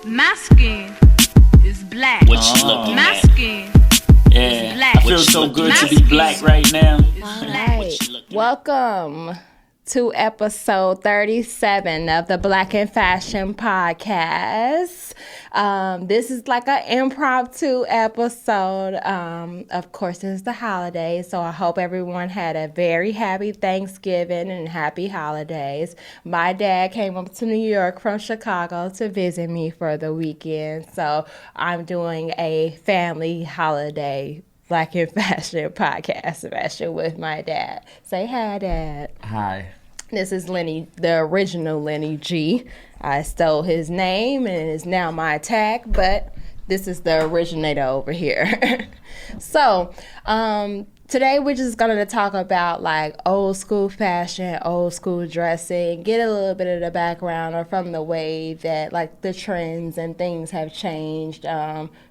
My skin is black. What you looking My at? skin is black. I feel so good to be black right now. All Right. Welcome to episode 37 of the Black and Fashion Podcast. This is like an impromptu episode. Of course, it's the holidays, so I hope everyone had a very happy Thanksgiving and happy holidays. My dad came up to New York from Chicago to visit me for the weekend, so I'm doing a family holiday Black and Fashion Podcast session with my dad. Say hi, Dad. Hi. This is Lenny, the original Lenny G. I stole his name and it is now my tag, but this is the originator over here. So, today we're just going to talk about like old school fashion, old school dressing, get a little bit of the background or from the way that like the trends and things have changed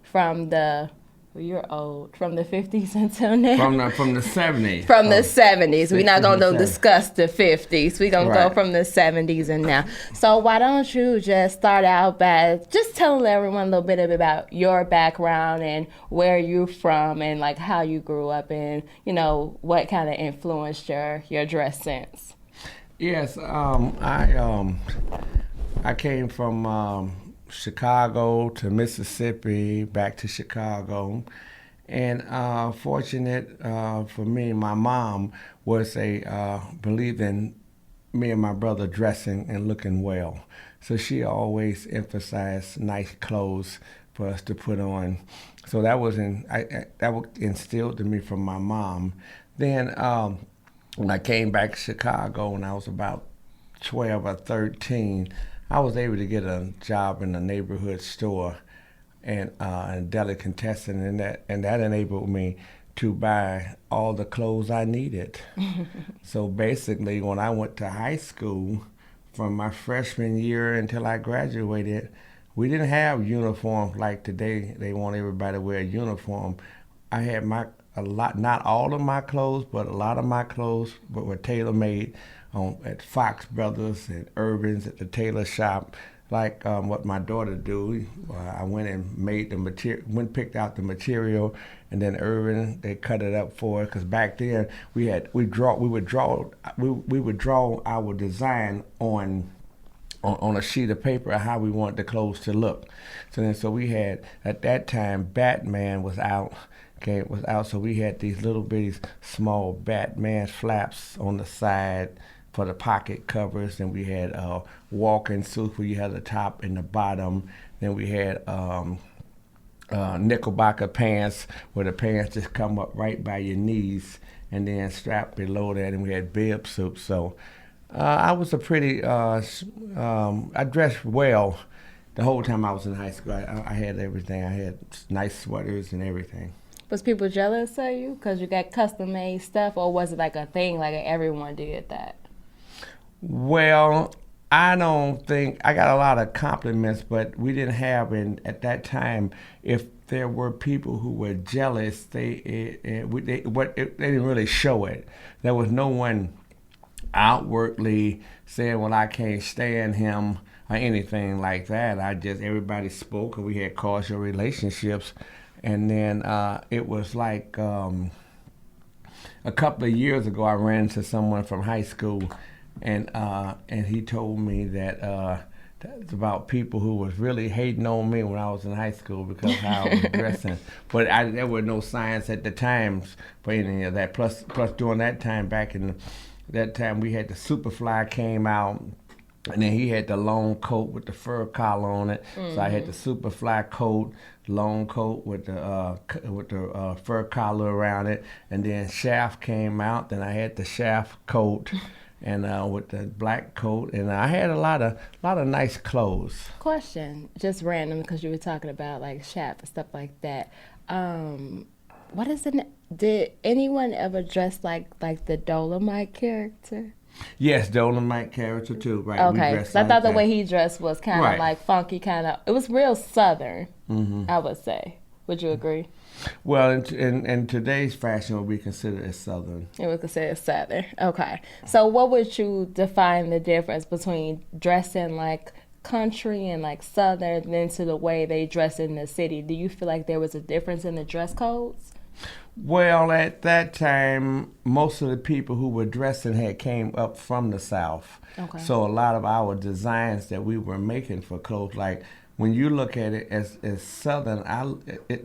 from the... You're old. From the 50s until now? From the 70s. From the 70s. We're not going to 70s. discuss the 50s. We're going to go Right. from the 70s and now. So why don't you just start out by just telling everyone a little bit about your background and where you're from and like how you grew up and, you know, what kind of influenced your dress sense. Yes, I came from Chicago to Mississippi, back to Chicago, and fortunate for me, my mom was believed in me and my brother dressing and looking well. So she always emphasized nice clothes for us to put on. So that was instilled in me from my mom. Then when I came back to Chicago when I was about 12 or 13, I was able to get a job in a neighborhood store and a delicatessen, and that enabled me to buy all the clothes I needed. So basically, when I went to high school, from my freshman year until I graduated, we didn't have uniforms like today. They want everybody to wear a uniform. I had not all of my clothes, but a lot of my clothes were tailor-made at Fox Brothers and Urban's at the tailor shop, like what my daughter do. I went and made the material, picked out the material, and then Urban, they cut it up for us. Because back then we would draw our design on a sheet of paper of how we wanted the clothes to look. So we had, at that time, Batman was out. So we had these little bitty small Batman flaps on the side for the pocket covers, and we had walking suits where you had the top and the bottom. Then we had knickerbocker pants where the pants just come up right by your knees, and then strapped below that, and we had bib suits. So I was I dressed well the whole time I was in high school. I had everything. I had nice sweaters and everything. Was people jealous of you because you got custom-made stuff, or was it like a thing, like everyone did that? Well, I don't think I got a lot of compliments, but we didn't have at that time. If there were people who were jealous, they didn't really show it. There was no one outwardly saying, "Well, I can't stand him" or anything like that. Everybody spoke, and we had cordial relationships. And then it was like a couple of years ago, I ran into someone from high school, and he told me that that's about people who was really hating on me when I was in high school because how I was dressing. But there were no signs at the time for any of that. Plus during that time, that time we had the Superfly came out. And then he had the long coat with the fur collar on it. Mm-hmm. So I had the Superfly coat, long coat with the fur collar around it. And then Shaft came out. Then I had the Shaft coat, and with the black coat. And I had a lot of nice clothes. Question, just random, because you were talking about like Shaft and stuff like that. What is it? Did anyone ever dress like the Dolomite character? Yes, Dolomite character too, right? Okay, so I thought the way he dressed was kind of like funky, it was real Southern, I would say. Would you agree? Well, in today's fashion, it would be considered as Southern. It was considered Southern. Okay. So what would you define the difference between dressing like country and like southern than to the way they dress in the city? Do you feel like there was a difference in the dress codes? Well, at that time, most of the people who were dressing had came up from the South. Okay. So a lot of our designs that we were making for clothes, like when you look at it as Southern,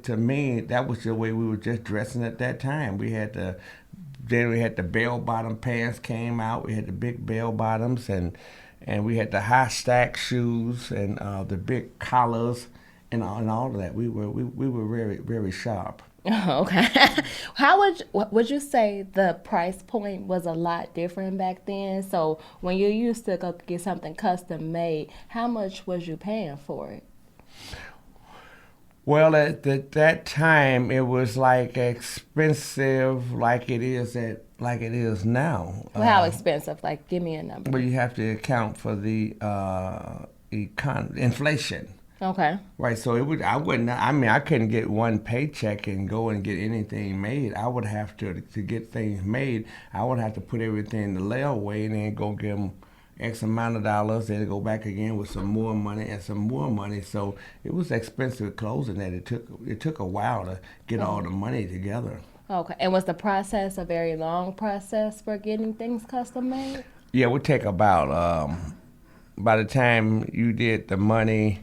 to me, that was the way we were just dressing at that time. Then we had the bell-bottom pants came out. We had the big bell-bottoms, and we had the high-stack shoes and the big collars and all of that. We were very, very sharp. Oh, okay. How would you say the price point was a lot different back then? So when you used to go get something custom made, how much was you paying for it? Well, at that time, it was like expensive, like it is now. Well, how expensive? Like, give me a number. But you have to account for the inflation. Okay. Right, so I couldn't get one paycheck and go and get anything made. I would have to get things made, I would have to put everything in the layaway and then go give them X amount of dollars, then go back again with some more money and some more money. So it was expensive clothing that it took a while to get all the money together. Okay, and was the process a very long process for getting things custom made? Yeah, it would take about, by the time you did the money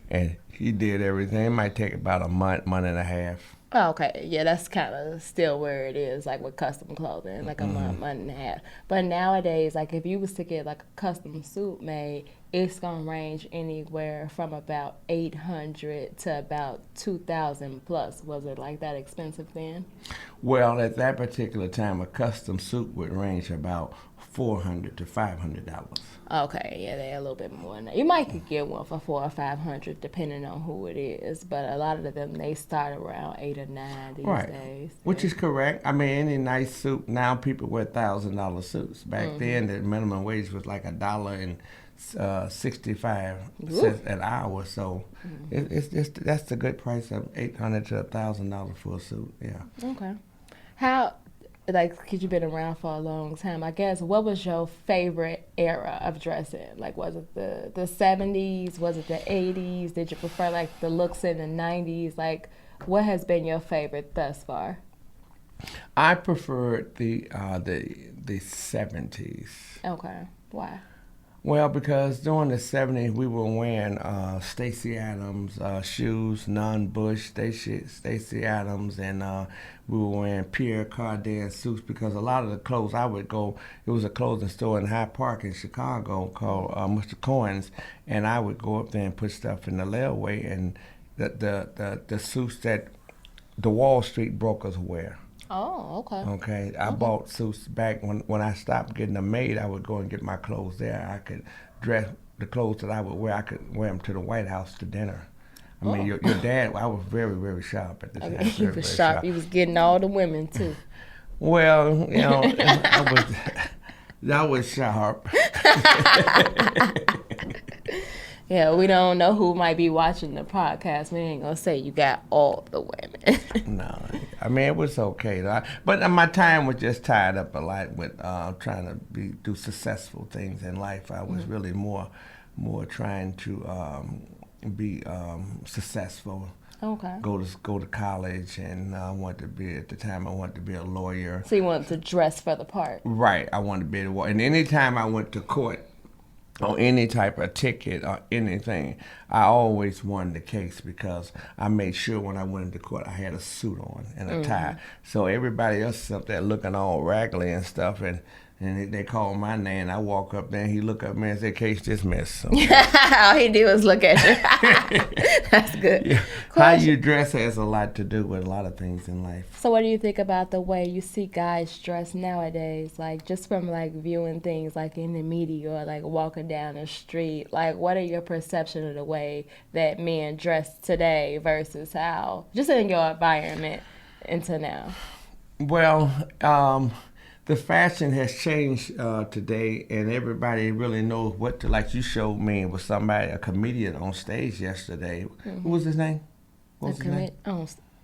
and he did everything, it might take about a month and a half. Oh, okay. Yeah, that's kind of still where it is, like with custom clothing, like a month and a half. But nowadays, like if you was to get like a custom suit made, it's gonna range anywhere from about $800 to about $2,000 plus. Was it like that expensive then? Well, at that particular time, a custom suit would range about $400 to $500. Okay, yeah, they're a little bit more than that. You might could get one for $400 or $500 depending on who it is, but a lot of them they start around $8 or $9 these days. Which is correct. I mean, any nice suit now, people wear $1,000 suits. Back then, the minimum wage was like $1.65 an hour. So that's the good price of $800 to $1,000 for a suit. Yeah. Okay. How? Like, because you've been around for a long time, I guess, what was your favorite era of dressing? Like, was it the 70s? Was it the 80s? Did you prefer, like, the looks in the 90s? Like, what has been your favorite thus far? I preferred the 70s. Okay. Why? Well, because during the 70s, we were wearing Stacey Adams shoes, non-Bush Stacey Adams, and we were wearing Pierre Cardin suits because a lot of the clothes I would go, it was a clothing store in Hyde Park in Chicago called Mr. Cohen's, and I would go up there and put stuff in the layaway, and the suits that the Wall Street brokers wear. Oh, okay. Okay, I bought suits back when I stopped getting them made. I would go and get my clothes there. I could dress the clothes that I would wear. I could wear them to the White House to dinner. I mean, your dad. I was very, very sharp at the time. He was sharp. He was getting all the women too. Well, you know, I was sharp. Yeah, we don't know who might be watching the podcast. We ain't gonna say you got all the women. No, I mean it was okay though. But my time was just tied up a lot with trying to do successful things in life. I was really more trying to be successful. Okay. Go to college, and I wanted to be at the time. I wanted to be a lawyer. So you wanted to dress for the part. Right. I wanted to be and anytime I went to court on any type of ticket or anything, I always won the case because I made sure when I went into court I had a suit on and a tie. So everybody else is up there looking all raggedy and stuff, and they call my name. I walk up there and he look at me and say, "Case dismissed." So, all he did was look at you. That's good. Yeah. How you dress has a lot to do with a lot of things in life. So what do you think about the way you see guys dress nowadays? Like just from like viewing things like in the media or like walking down the street. Like what are your perception of the way that men dress today versus how just in your environment into now? Well, the fashion has changed today, and everybody really knows what to, like you showed me with a comedian on stage yesterday. Who was his name? What was his name?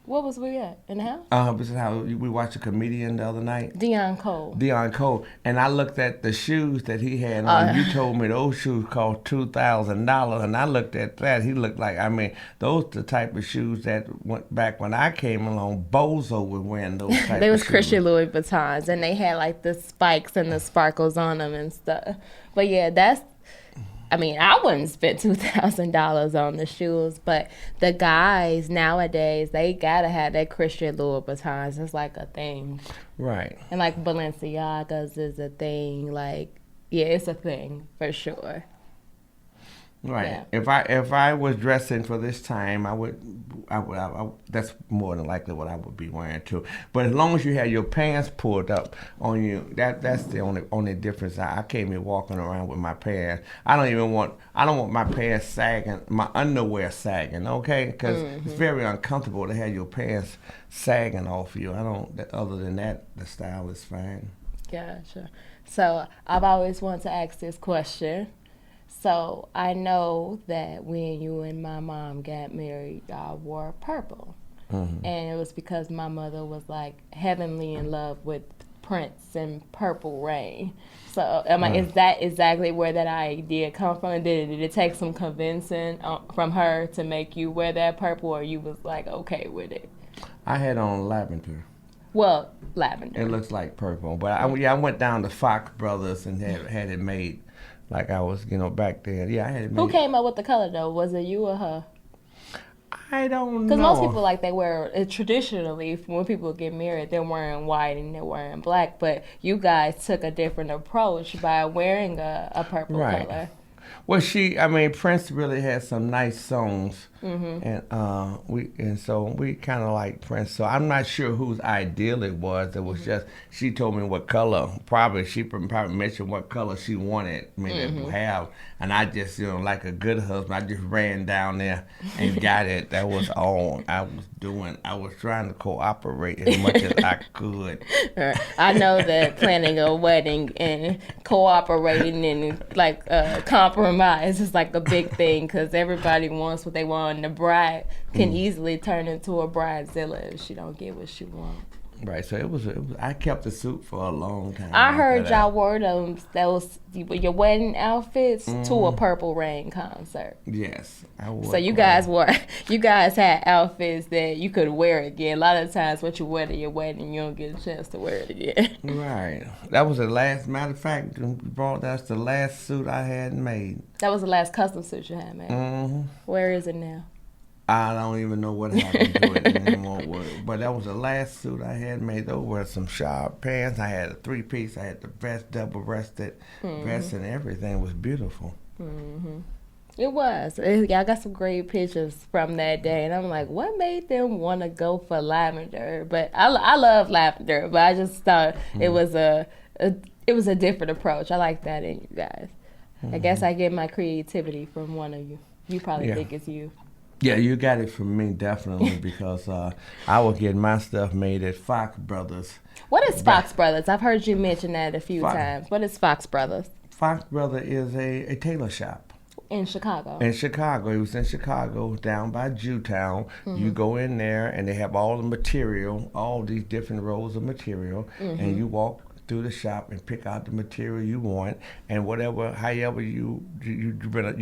What was we at? In the house? This is how we watched a comedian the other night. Dion Cole. Dion Cole. And I looked at the shoes that he had on. You told me those shoes cost $2,000. And I looked at that. He looked like, those the type of shoes that went back when I came along. Bozo was wearing those type of shoes. They was Christian Louboutins. And they had like the spikes and the sparkles on them and stuff. But yeah, I wouldn't spend $2,000 on the shoes, but the guys nowadays, they gotta have that Christian Louboutins. It's like a thing. Right. And like Balenciagas is a thing. Like, yeah, it's a thing for sure. Right. Yeah. If I was dressing for this time, I would that's more than likely what I would be wearing too. But as long as you have your pants pulled up on you, that's the only difference. I can't be walking around with my pants. I don't want my pants sagging, my underwear sagging. Okay, because it's very uncomfortable to have your pants sagging off you. Other than that, the style is fine. Gotcha. So I've always wanted to ask this question. So I know that when you and my mom got married, y'all wore purple. And it was because my mother was like heavenly in love with Prince and Purple Rain. So is that exactly where that idea come from? Did it take some convincing from her to make you wear that purple, or you was like okay with it? I had on lavender. Well, lavender. It looks like purple, but I went down to Fox Brothers and had it made. Like I was, back there. Yeah, I had it made. Who came up with the color, though? Was it you or her? I don't know. Because most people, they wear, traditionally, when people get married, they're wearing white and they're wearing black. But you guys took a different approach by wearing a purple color. Well, Prince really had some nice songs, and so we kind of like Prince. So I'm not sure whose ideal it was. It was just she told me what color. She probably mentioned what color she wanted me to have, and I just like a good husband, I just ran down there and got it. That was all I was doing. I was trying to cooperate as much as I could. I know that planning a wedding and cooperating and compromise is like a big thing because everybody wants what they want, and the bride can easily turn into a bridezilla if she don't get what she wants. Right, so it was. I kept the suit for a long time. I heard y'all wore them. That was your wedding outfits to a Purple Rain concert. Yes, I wore. So you guys had outfits that you could wear again. A lot of times, what you wear to your wedding, you don't get a chance to wear it again. Right. That was the last. Matter of fact, that's the last suit I had made. That was the last custom suit you had made. Where is it now? I don't even know what happened to it anymore. But that was the last suit I had made. Those were some sharp pants. I had a 3-piece. I had the vest, double-breasted vest, and everything was beautiful. It was. I got some great pictures from that day, and I'm like, what made them want to go for lavender? But I love lavender, but I just thought it was a different approach. I like that in you guys. I guess I get my creativity from one of you. You probably think it's you. Yeah, you got it from me, definitely, because I was getting my stuff made at Fox Brothers. What is Fox Brothers? I've heard you mention that a few times. What is Fox Brothers? Fox Brothers is a tailor shop. In Chicago? In Chicago. It was in Chicago, down by Jewtown. You go in there, and they have all the material, all these different rows of material, and you walk through the shop and pick out the material you want, and however you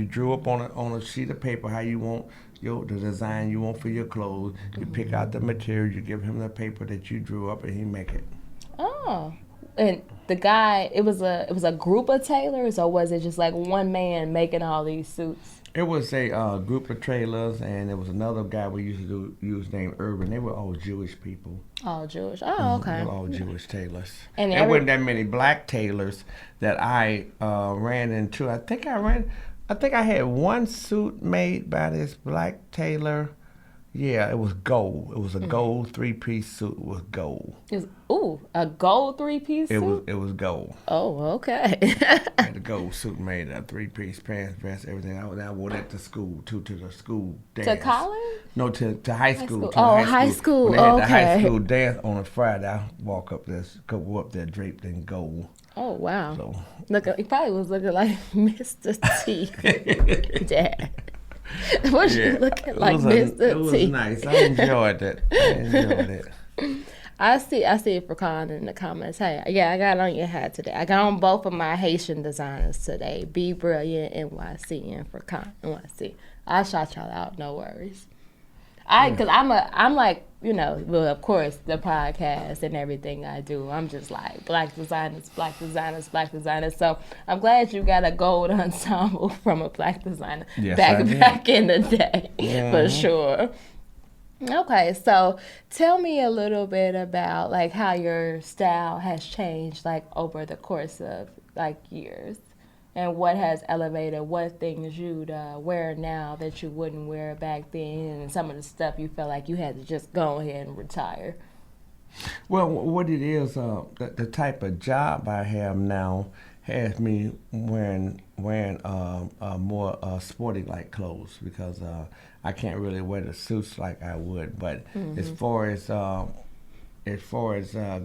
drew up on a sheet of paper how you want the design you want for your clothes. You pick out the material, you give him the paper that you drew up, and he make it. Oh, and the guy, it was a group of tailors, or was it just like one man making all these suits? It was a group of tailors, and there was another guy we used to use named Urban. They were all Jewish people. All Jewish. Oh, okay. They were all Jewish tailors. And there weren't that many black tailors that I ran into. I think I had one suit made by this black tailor. Yeah, it was gold. It was a gold 3-piece suit with gold. A gold 3-piece suit? It was gold. Oh, okay. I had the gold suit made, a 3-piece pants, vest, everything. I wore that to school, to the school dance. To college? No, to high school. High school. When they had the high school dance on a Friday, I walk up there, go up there draped in gold. Oh, wow. So, he probably was looking like Mr. T. Dad. What you looking like, Mr. It was T? nice. I enjoyed it. I see Furkan in the comments. Hey, yeah, I got on your hat today. I got on both of my Haitian designers today. Be Brilliant NYC and Furkan NYC. I shot y'all out, no worries. Cause I'm like, well, of course, the podcast and everything I do, I'm just like black designers. So I'm glad you got a gold ensemble from a black designer back in the day, for sure. Okay, so tell me a little bit about like how your style has changed like over the course of like years. And what has elevated, what things you'd wear now that you wouldn't wear back then, and some of the stuff you felt like you had to just go ahead and retire? Well, what it is, the type of job I have now has me wearing more sporty-like clothes because I can't really wear the suits like I would. But as far as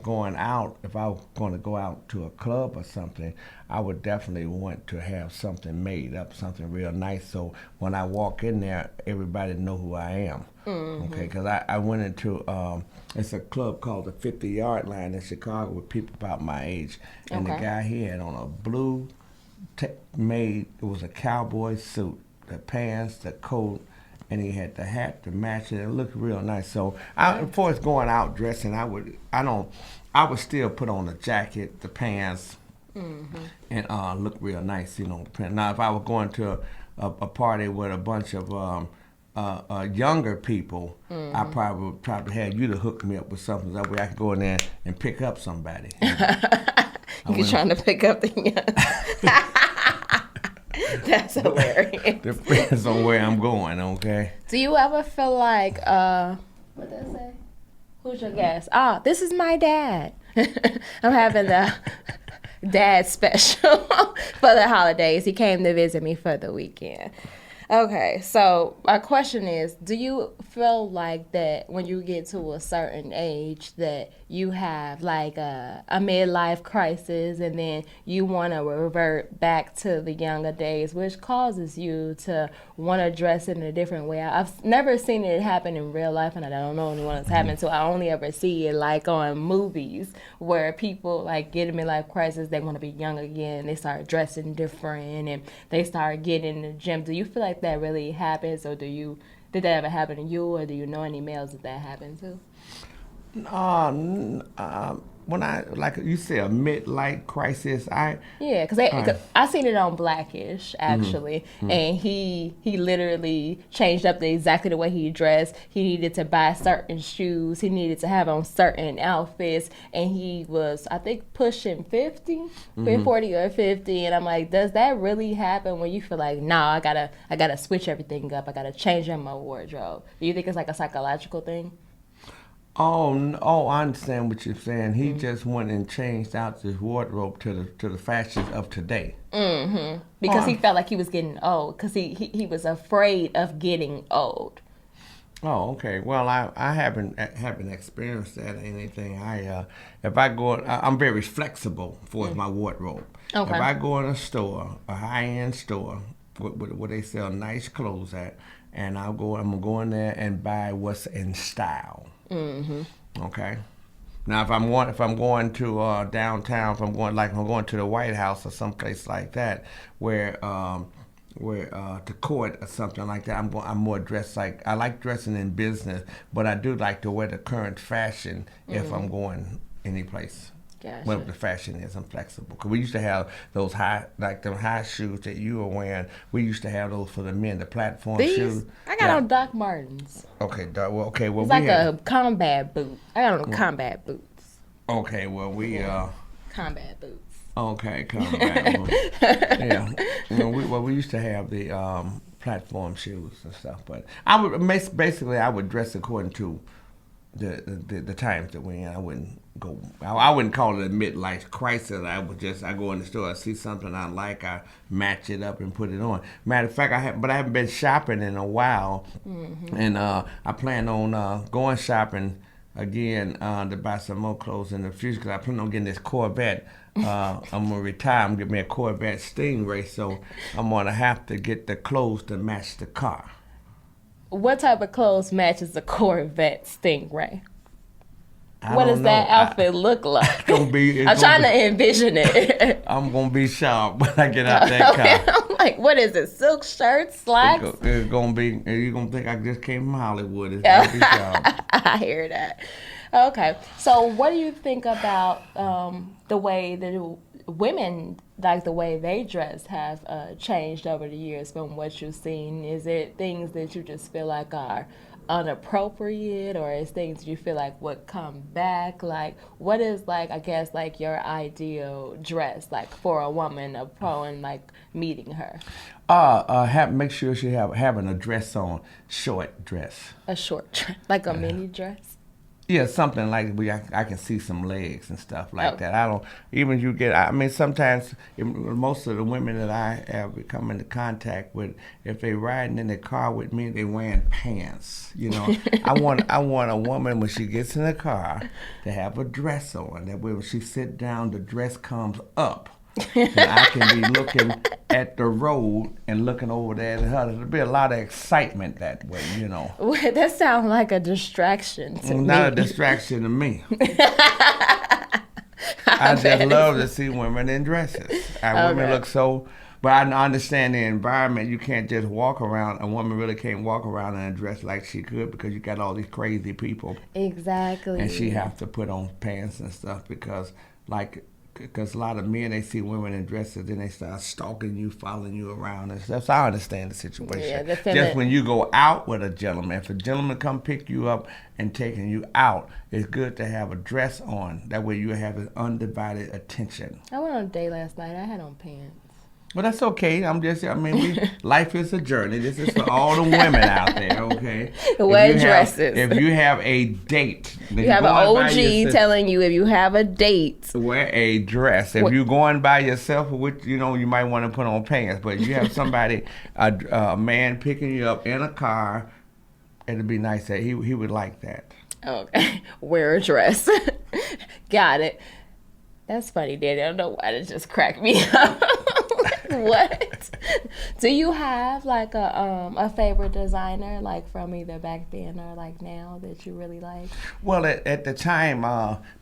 going out, if I was going to go out to a club or something, I would definitely want to have something made up, something real nice. So when I walk in there, everybody know who I am. Okay, because I went into it's a club called the 50-Yard Line in Chicago with people about my age, and the guy he had on a blue it was a cowboy suit, the pants, the coat. And he had the hat to match it. It looked real nice. So, as far as going out dressing, I would still put on the jacket, the pants, and look real nice. Now, if I were going to a party with a bunch of younger people, I probably would have you to hook me up with something that way I could go in there and pick up somebody. You're trying to pick up the young. That's hilarious. Depends on where I'm going, okay? Do you ever feel like, what did I say? Who's your guest? This is my dad. I'm having the dad special for the holidays. He came to visit me for the weekend. Okay, so my question is, do you feel like that when you get to a certain age that you have like a midlife crisis and then you want to revert back to the younger days, which causes you to want to dress in a different way? I've never seen it happen in real life, and I don't know anyone that's happened to. I only ever see it like on movies where people like get a midlife crisis, they want to be young again, they start dressing different, and they start getting in the gym. Do you feel like that really happens, or did that ever happen to you, or do you know any males that happened to? When I, like you said, a midlife crisis, because I seen it on Blackish actually, and he literally changed up exactly the way he dressed. He needed to buy certain shoes, he needed to have on certain outfits, and he was, I think, pushing 40 or 50, and I'm like, does that really happen when you feel like, nah, I gotta switch everything up, I gotta change up my wardrobe? Do you think it's like a psychological thing? Oh, I understand what you're saying. He just went and changed out his wardrobe to the fashions of today. Because he felt like he was getting old. Because he was afraid of getting old. Oh, okay. Well, I haven't experienced that or anything. If I go, I'm very flexible for my wardrobe. Okay. If I go in a store, a high-end store, where they sell nice clothes at, and I'm gonna go in there and buy what's in style. Okay. Now, if I'm going to downtown, if I'm going to the White House or someplace like that, where to court or something like that, I'm more dressed like, I like dressing in business, but I do like to wear the current fashion if I'm going any place. Gotcha. Whatever the fashion is, I'm flexible. Cause we used to have those high shoes that you were wearing. We used to have those for the men, the platform shoes. I got on Doc Martens. Okay, well, it's like a combat boot. I got on combat boots. Okay, well combat boots. Okay, combat boots. Yeah. We used to have the platform shoes and stuff, but I would dress according to the times that we're in. I wouldn't call it a midlife crisis. I go in the store, I see something I like, I match it up and put it on. Matter of fact, I haven't been shopping in a while, and I plan on going shopping again to buy some more clothes in the future because I plan on getting this Corvette. I'm gonna retire. I'm gonna get me a Corvette Stingray, so I'm gonna have to get the clothes to match the car. What type of clothes matches a Corvette Stingray? I What don't does that know. outfit look like? It's I'm trying to envision it. I'm gonna be sharp when I get out that car. I'm like, what is it? Silk shirts, slacks? It's gonna be. You're gonna think I just came from Hollywood. It's gonna be sharp. I hear that. Okay, so what do you think about the way that women, like the way they dress, have changed over the years from what you've seen? Is it things that you just feel like are inappropriate, or is things you feel like would come back? Like, what is, like, I guess, like your ideal dress, like for a woman upon like meeting her? Make sure she having a dress on, short dress. A short dress, like a mini dress. Yeah, something like where I can see some legs and stuff like that. I don't even you get. I mean, sometimes most of the women that I have come into contact with, if they riding in the car with me, they wearing pants. You know, I want a woman when she gets in the car to have a dress on. That way, when she sit down, the dress comes up. And I can be looking at the road and looking over there at her. There'll be a lot of excitement that way, you know. Well, that sounds like a distraction to me. Not a distraction to me. I just love to see women in dresses. Women look so, but I understand the environment. You can't just walk around. A woman really can't walk around in a dress like she could because you got all these crazy people. Exactly. And she have to put on pants and stuff because a lot of men, they see women in dresses, then they start stalking you, following you around and stuff. So I understand the situation. Yeah, just when you go out with a gentleman, if a gentleman come pick you up and taking you out, it's good to have a dress on. That way you have an undivided attention. I went on a date last night. I had on pants. Well, that's okay. Life is a journey. This is for all the women out there, okay? Wear dresses. If you have a date. You have an OG telling you if you have a date. Wear a dress. If you're going by yourself, which, you might want to put on pants. But if you have somebody, a man picking you up in a car, it'd be nice that he would like that. Okay. Wear a dress. Got it. That's funny, Daddy. I don't know why that just cracked me up. What? Do you have like a favorite designer, like from either back then or like now, that you really like? Well, at the time,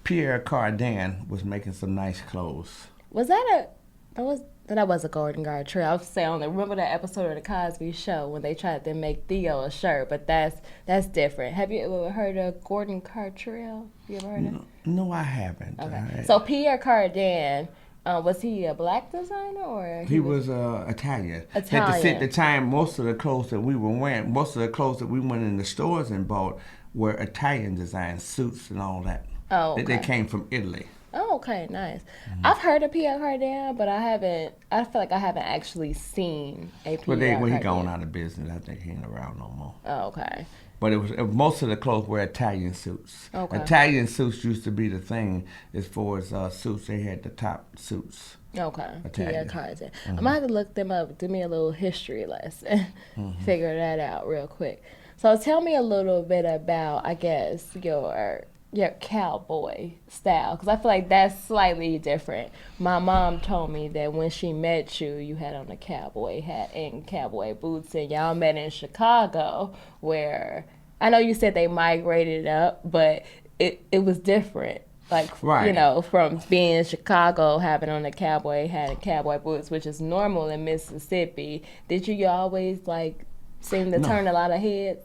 Pierre Cardin was making some nice clothes. Was that was a Gordon Gartrell. I was saying, remember that episode of the Cosby Show when they tried to make Theo a shirt, but that's different. Have you ever heard of Gordon Gartrell? You ever heard of? No, I haven't. Okay. So Pierre Cardin, was he a black designer or he was Italian? Italian. At the time, most of the clothes that we were wearing, most of the clothes that we went in the stores and bought were Italian design suits and all that. Oh, okay. They came from Italy. Oh, okay, nice. Mm-hmm. I've heard of Pierre Cardin, but I feel like I haven't actually seen a Pierre Cardin. Well, he gone out of business. I think he ain't around no more. Oh, okay. But most of the clothes were Italian suits. Okay. Italian suits used to be the thing as far as suits. They had the top suits. Okay. Pierre Cardin. Mm-hmm. I'm going to have to look them up. Do me a little history lesson. Mm-hmm. Figure that out real quick. So tell me a little bit about, I guess, your cowboy style, because I feel like that's slightly different. My mom told me that when she met you, you had on a cowboy hat and cowboy boots, and y'all met in Chicago, where I know you said they migrated up, but it was different. Like, right. From being in Chicago, having on a cowboy hat and cowboy boots, which is normal in Mississippi. Did you always, seem to turn a lot of heads?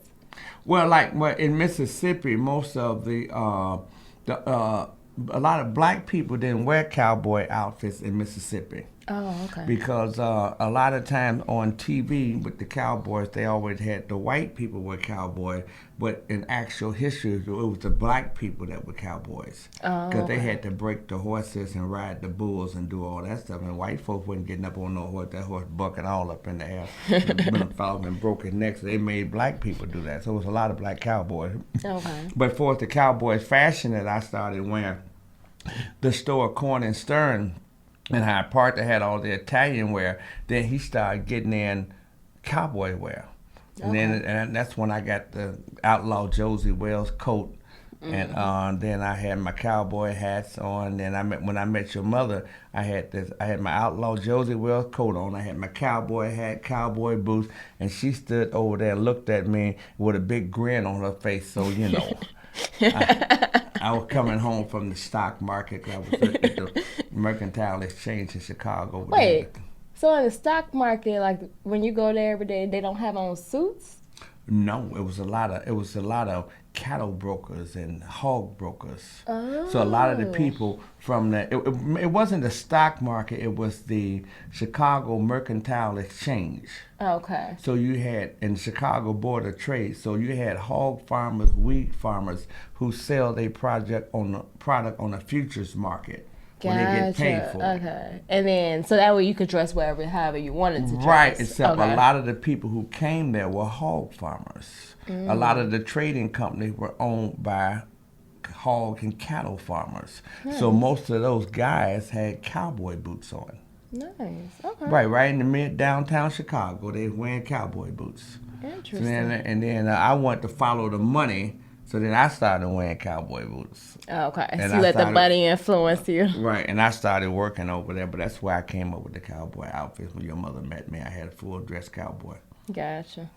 Well, in Mississippi, most of a lot of black people didn't wear cowboy outfits in Mississippi. Oh, okay. Because a lot of times on TV with the cowboys, they always had the white people were cowboy, but in actual history, it was the black people that were cowboys. Oh, because they had to break the horses and ride the bulls and do all that stuff. And white folks wasn't getting up on no horse. That horse bucking all up in the air. And broke his neck, so they made black people do that. So it was a lot of black cowboys. Okay. But for the cowboys fashion that I started wearing, the store Corn and Stern in Hyde Park, they had all the Italian wear. Then he started getting in cowboy wear. And then that's when I got the Outlaw Josie Wells coat And then I had my cowboy hats on. Then when I met your mother, I had my Outlaw Josie Wells coat on. I had my cowboy hat, cowboy boots, and she stood over there and looked at me with a big grin on her face. So I was coming home from the stock market. I was at the Mercantile Exchange in Chicago. Wait, so in the stock market, like when you go there every day, they don't have on suits? No, it was a lot of cattle brokers and hog brokers. Oh. So a lot of the people from it wasn't the stock market, it was the Chicago Mercantile Exchange. Okay. So you had in the Chicago Board of Trade, so you had hog farmers, wheat farmers who sell their product on the futures market. Gotcha. When they get paid for it. Okay. And then, so that way you could dress however you wanted to dress. Right, except okay. a lot of the people who came there were hog farmers. A lot of the trading companies were owned by hog and cattle farmers. So most of those guys had cowboy boots on. Nice. Okay. Right in the downtown Chicago, they were wearing cowboy boots. Interesting. So then I wanted to follow the money. So then I started wearing cowboy boots. Okay, And so you let the money influence you. Right, and I started working over there, but that's where I came up with the cowboy outfits. When your mother met me, I had a full dress cowboy. Gotcha.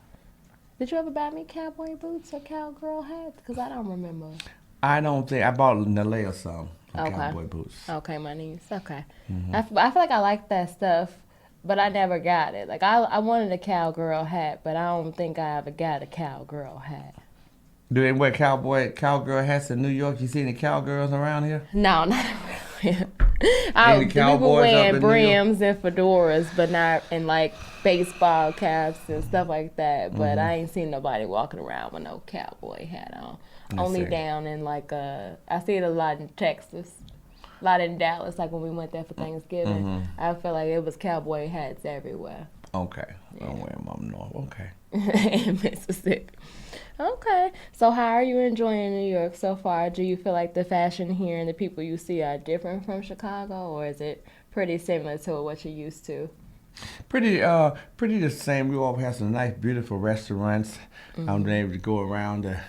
Did you ever buy me cowboy boots or cowgirl hats? Because I don't remember. I bought Nalea some Okay. cowboy boots. Okay, my niece. Okay. I feel like I like that stuff, but I never got it. Like, I wanted a cowgirl hat, but I don't think I ever got a cowgirl hat. Do they wear cowgirl hats in New York? You see any cowgirls around here? No, not really. Any People cowboys wearing up in New brims and fedoras, but not in like baseball caps and stuff like that. But I ain't seen nobody walking around with no cowboy hat on. Only down in like I see it a lot in Texas, a lot in Dallas. Like when we went there for Thanksgiving, I felt like it was cowboy hats everywhere. Okay, I'm wearing them up north. Okay. In Mississippi. Okay. So how are you enjoying New York so far? Do you feel like the fashion here and the people you see are different from Chicago, or is it pretty similar to what you're used to? Pretty the same. We all have some nice, beautiful restaurants. I'm able to go around to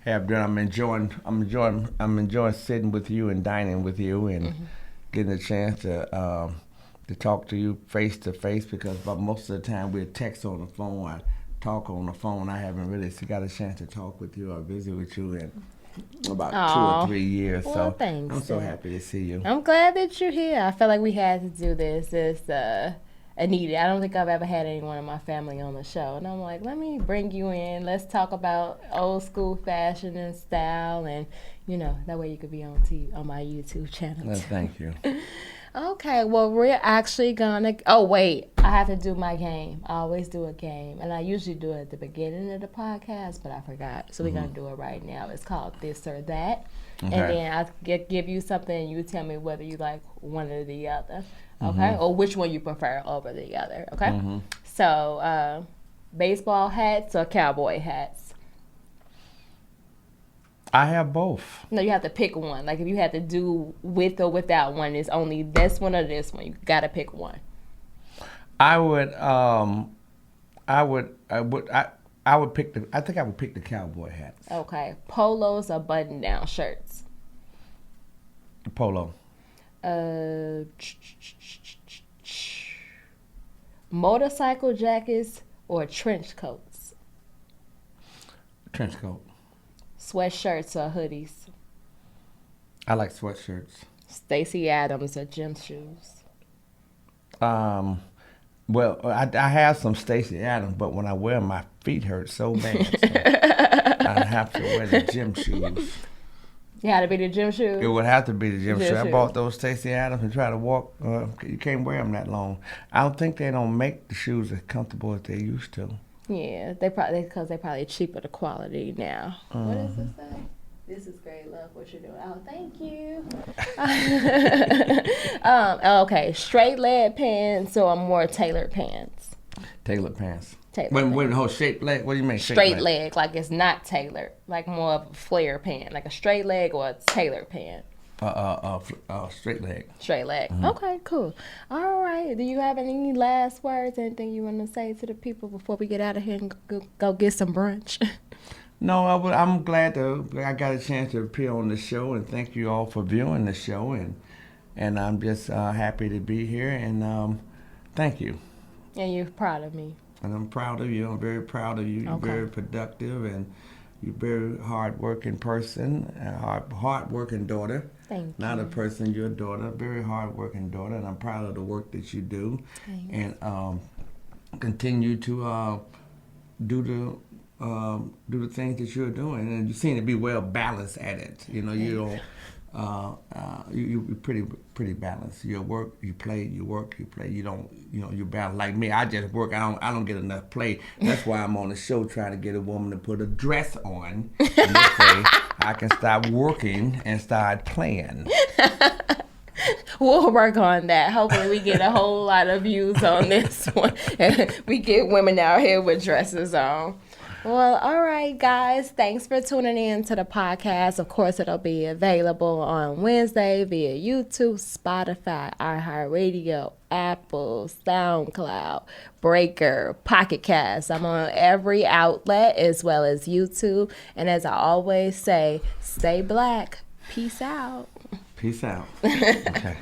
have dinner. I'm enjoying sitting with you and dining with you and getting a chance to talk to you face to face, because most of the time we're text on the phone. I talk on the phone. I haven't really got a chance to talk with you or visit with you in about 2 or 3 years. Well, so thanks, I'm so Dad. happy to see you. I'm glad that you're here. I felt like we had to do this. It's needed. I don't think I've ever had anyone in my family on the show. And I'm like, let me bring you in. Let's talk about old school fashion and style. And, that way you could be on my YouTube channel. No, thank you. Okay, well, we're actually gonna. Oh, wait, I have to do my game. I always do a game, and I usually do it at the beginning of the podcast, but I forgot. So we're gonna do it right now. It's called This or That, and then I give you something, and you tell me whether you like one or the other, okay, or which one you prefer over the other, okay. So, baseball hats or cowboy hats? I have both. No, you have to pick one. Like if you had to do with or without one, it's only this one or this one. You gotta pick one. I would pick the cowboy hats. Okay, polos or button-down shirts? Polo. Motorcycle jackets or trench coats? Trench coat. Sweatshirts or hoodies? I like sweatshirts. Stacey Adams or gym shoes? Well, I have some Stacey Adams, but when I wear them, my feet hurt so bad. So I have to wear the gym shoes. You had to be the gym shoes? It would have to be the gym shoes. I shoes. bought those Stacey Adams and try to walk. You can't wear them that long. I don't think they don't make the shoes as comfortable as they used to. Yeah, because they're probably cheaper the quality now. What does it say? This is great, love what you're doing. Oh, thank you. Okay, straight leg pants or more tailored pants? Tailored pants. Tailored Wait, whole straight leg? What do you mean straight leg, like it's not tailored, like more of a flare pant, like a straight leg or a tailored pant? Straight leg. Straight leg. Okay, cool. All right. Do you have any last words? Anything you want to say to the people before we get out of here and go get some brunch? No, I'm glad I got a chance to appear on the show, and thank you all for viewing the show, and I'm just happy to be here, and thank you. And you're proud of me. And I'm proud of you. I'm very proud of you. You're Okay. very productive, and you're a very hard-working person, a hard-working daughter. Thank Not you. a person, you're a daughter, a very hard-working daughter, and I'm proud of the work that you do. Thanks. And continue to do the things that you're doing, and you seem to be well balanced at it. You know, you don't. You're pretty balanced. You work, you play, you work, you play. You don't, you balance. Like me, I just work. I don't get enough play. That's why I'm on the show trying to get a woman to put a dress on and they say I can stop working and start playing. We'll work on that. Hopefully we get a whole lot of views on this one. We get women out here with dresses on. Well, all right, guys. Thanks for tuning in to the podcast. Of course, it'll be available on Wednesday via YouTube, Spotify, iHeartRadio, Apple, SoundCloud, Breaker, Pocket Cast. I'm on every outlet as well as YouTube. And as I always say, stay black. Peace out. Peace out. Okay.